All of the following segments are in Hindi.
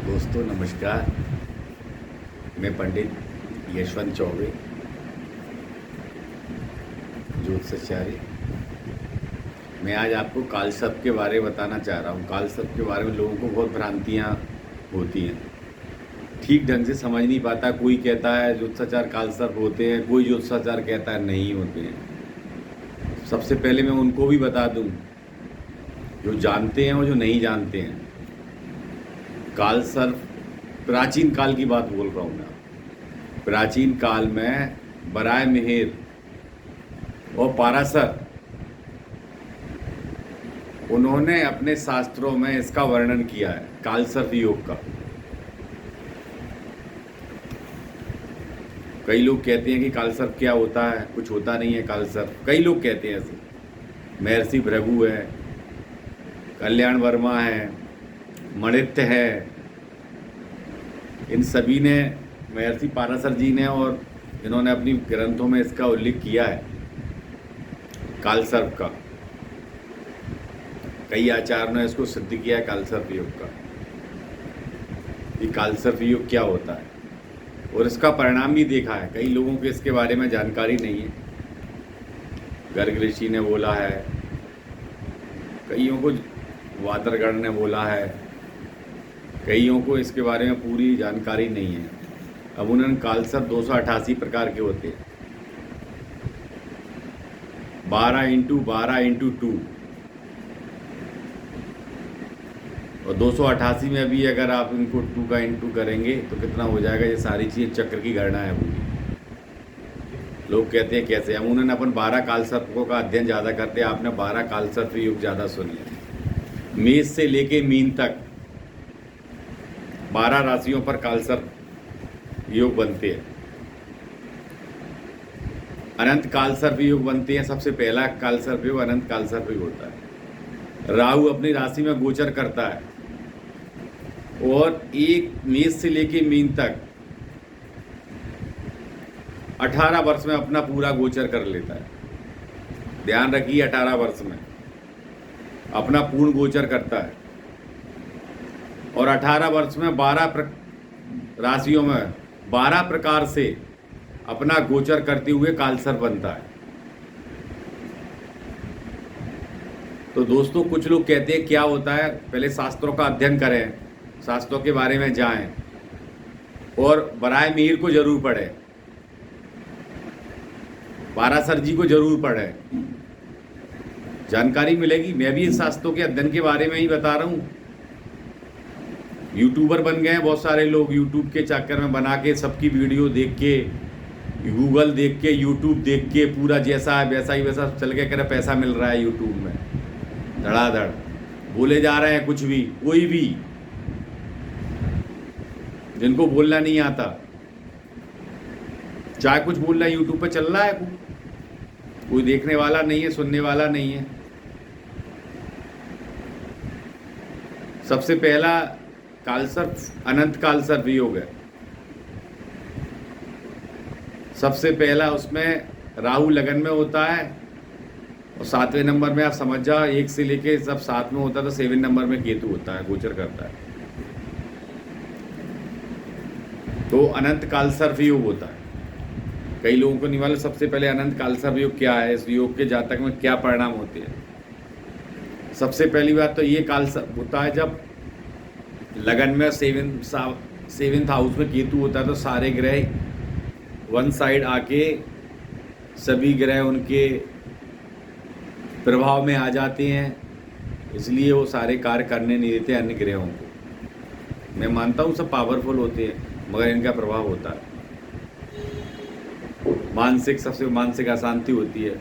दोस्तों नमस्कार। मैं पंडित यशवंत चौबे, ज्योतिषाचार्य। मैं आज आपको कालसर्प के बारे में बताना चाह रहा हूँ। कालसर्प के बारे में लोगों को बहुत भ्रांतियाँ होती हैं, ठीक ढंग से समझ नहीं पाता। कोई कहता है ज्योतिषाचार कालसर्प होते हैं, कोई ज्योतिषाचार कहता है नहीं होते हैं। सबसे पहले मैं उनको भी बता दूँ जो जानते हैं और जो नहीं जानते हैं। कालसर्प प्राचीन काल की बात बोल रहा हूँ मैं। प्राचीन काल में बराह मिहिर और पाराशर, उन्होंने अपने शास्त्रों में इसका वर्णन किया है, कालसर्प योग का। कई लोग कहते हैं कि कालसर्प क्या होता है, कुछ होता नहीं है कालसर्प। कई लोग कहते हैं ऐसे। महर्षि भृगु है, कल्याण वर्मा है, मणित्य है, इन सभी ने, महर्षि पाराशर जी ने, और इन्होंने अपनी ग्रंथों में इसका उल्लेख किया है कालसर्प का। कई आचार्यों ने इसको सिद्ध किया है कालसर्प योग का, कि कालसर्प योग क्या होता है, और इसका परिणाम भी देखा है। कई लोगों को इसके बारे में जानकारी नहीं है। गर्ग ऋषि ने बोला है, कईयों को वातरगण ने बोला है, कईयों को इसके बारे में पूरी जानकारी नहीं है। अब उन्होंने कालसर्प 288 प्रकार के होते हैं, 12x12x2, और 288 में अभी अगर आप इनको 2 का इंटू करेंगे तो कितना हो जाएगा। ये सारी चीज़ चक्र की गणना है पूरी। लोग कहते हैं कैसे। हम उन्होंने अपन 12 कालसर्पों का अध्ययन ज़्यादा करते हैं। आपने 12 कालसर्प योग ज़्यादा सुनी है। मेष से लेके मीन तक 12 राशियों पर कालसर्प योग बनते हैं। अनंत कालसर्प योग बनते हैं। सबसे पहला कालसर्प योग अनंत कालसर्प योग होता है। राहु अपनी राशि में गोचर करता है और एक मेष से लेके मीन तक 18 वर्ष में अपना पूरा गोचर कर लेता है। ध्यान रखिए, 18 वर्ष में अपना पूर्ण गोचर करता है, और 18 वर्ष में 12 राशियों में 12 प्रकार से अपना गोचर करते हुए कालसर्प बनता है। तो दोस्तों, कुछ लोग कहते हैं क्या होता है, पहले शास्त्रों का अध्ययन करें, शास्त्रों के बारे में जाएं, और बराह मिहिर को जरूर पढ़ें, पाराशर जी को जरूर पढ़ें, जानकारी मिलेगी। मैं भी इस शास्त्रों के अध्ययन के बारे में ही बता रहा हूँ। यूट्यूबर बन गए हैं बहुत सारे लोग, यूट्यूब के चक्कर में बना के सबकी वीडियो देख के, गूगल देख के, यूट्यूब देख के, पूरा जैसा है वैसा ही वैसा चल के करे पैसा मिल रहा है यूट्यूब में धड़ाधड़। बोले जा रहे हैं कुछ भी, कोई भी, जिनको बोलना नहीं आता, चाहे कुछ बोलना यूट्यूब पे चल रहा है, कोई देखने वाला नहीं है, सुनने वाला नहीं है। सबसे पहला कालसर्प अनंत कालसर्प योग है। सबसे पहला उसमें राहु लगन में होता है, और 7वें नंबर में आप समझ जाओ, 1 से लेके सब 7 में होता है, तो 7 नंबर में केतु होता है, गोचर करता है। तो अनंत कालसर्प योग होता है। कई लोगों को नहीं मालूम सबसे पहले अनंत कालसर्प योग क्या है, इस योग के जातक में क्या परिणाम होते हैं। सबसे पहली बात तो ये कालसर्प होता है जब लगन में 7th हाउस में केतु होता है, तो सारे ग्रह वन साइड आके सभी ग्रह उनके प्रभाव में आ जाते हैं, इसलिए वो सारे कार्य करने नहीं देते अन्य ग्रहों को। मैं मानता हूँ सब पावरफुल होते हैं, मगर इनका प्रभाव होता है। सबसे मानसिक अशांति होती है,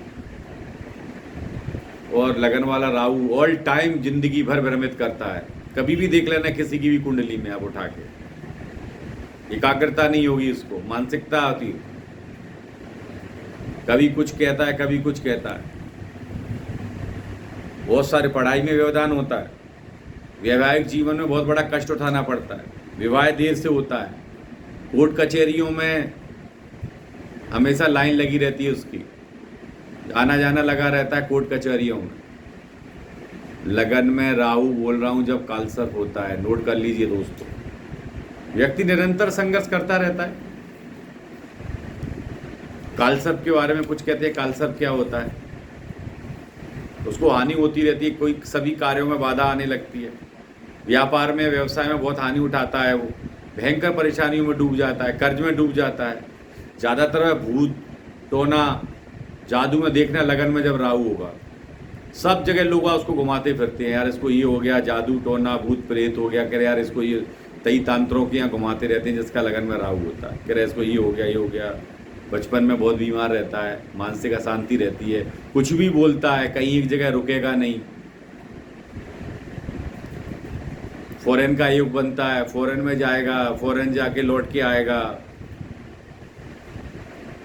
और लगन वाला राहु ऑल टाइम जिंदगी भर भ्रमित करता है। कभी भी देख लेना किसी की भी कुंडली में आप उठा के, एकाग्रता नहीं होगी, इसको मानसिकता होती है, कभी कुछ कहता है कभी कुछ कहता है। बहुत सारे पढ़ाई में व्यवधान होता है, वैवाहिक जीवन में बहुत बड़ा कष्ट उठाना पड़ता है, विवाह देर से होता है, कोर्ट कचहरियों में हमेशा लाइन लगी रहती है, उसकी आना जाना लगा रहता है कोर्ट कचहरियों में। लगन में राहु बोल रहा हूँ जब कालसर्प होता है, नोट कर लीजिए दोस्तों, व्यक्ति निरंतर संघर्ष करता रहता है। कालसर्प के बारे में कुछ कहते हैं, कालसर्प क्या होता है? उसको हानि होती रहती है, कोई सभी कार्यों में बाधा आने लगती है, व्यापार में व्यवसाय में बहुत हानि उठाता है, वो भयंकर परेशानियों में डूब जाता है, कर्ज में डूब जाता है। ज़्यादातर भूत टोना जादू में देखना लगन में जब राहु होगा, सब जगह लोग उसको घुमाते फिरते हैं, यार इसको ये हो गया, जादू टोना भूत प्रेत हो गया, कह रहे यार इसको ये तई तांत्रों के यहाँ घुमाते रहते हैं जिसका लगन में राहु होता है, कह रहे इसको ये हो गया, ये हो गया। बचपन में बहुत बीमार रहता है, मानसिक अशांति रहती है, कुछ भी बोलता है कहीं एक जगह रुकेगा नहीं, फॉरेन का युग बनता है, फॉरेन में जाएगा, फॉरेन जाके लौट के आएगा,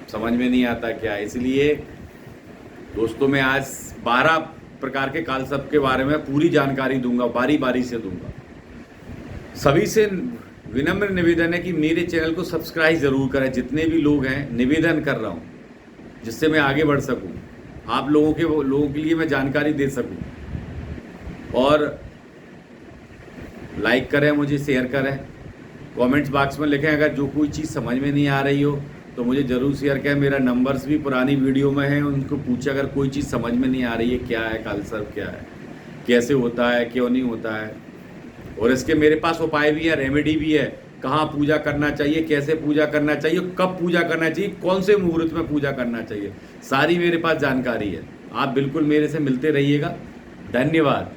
समझ में नहीं आता क्या। इसलिए दोस्तों मैं आज 12 प्रकार के कालसर्प के बारे में पूरी जानकारी दूंगा, बारी बारी से दूंगा। सभी से विनम्र निवेदन है कि मेरे चैनल को सब्सक्राइब ज़रूर करें, जितने भी लोग हैं निवेदन कर रहा हूँ, जिससे मैं आगे बढ़ सकूँ, आप लोगों के लिए मैं जानकारी दे सकूँ। और लाइक करें, मुझे शेयर करें, कमेंट्स बॉक्स में लिखें अगर जो कोई चीज़ समझ में नहीं आ रही हो तो मुझे ज़रूर शेयर करें। मेरा नंबर्स भी पुरानी वीडियो में है, उनको पूछे अगर कोई चीज़ समझ में नहीं आ रही है, क्या है कालसर्प, क्या है, कैसे होता है, क्यों नहीं होता है, और इसके मेरे पास उपाय भी है, रेमेडी भी है, कहाँ पूजा करना चाहिए, कैसे पूजा करना चाहिए, कब पूजा करना चाहिए, कौन से मुहूर्त में पूजा करना चाहिए, सारी मेरे पास जानकारी है। आप बिल्कुल मेरे से मिलते रहिएगा। धन्यवाद।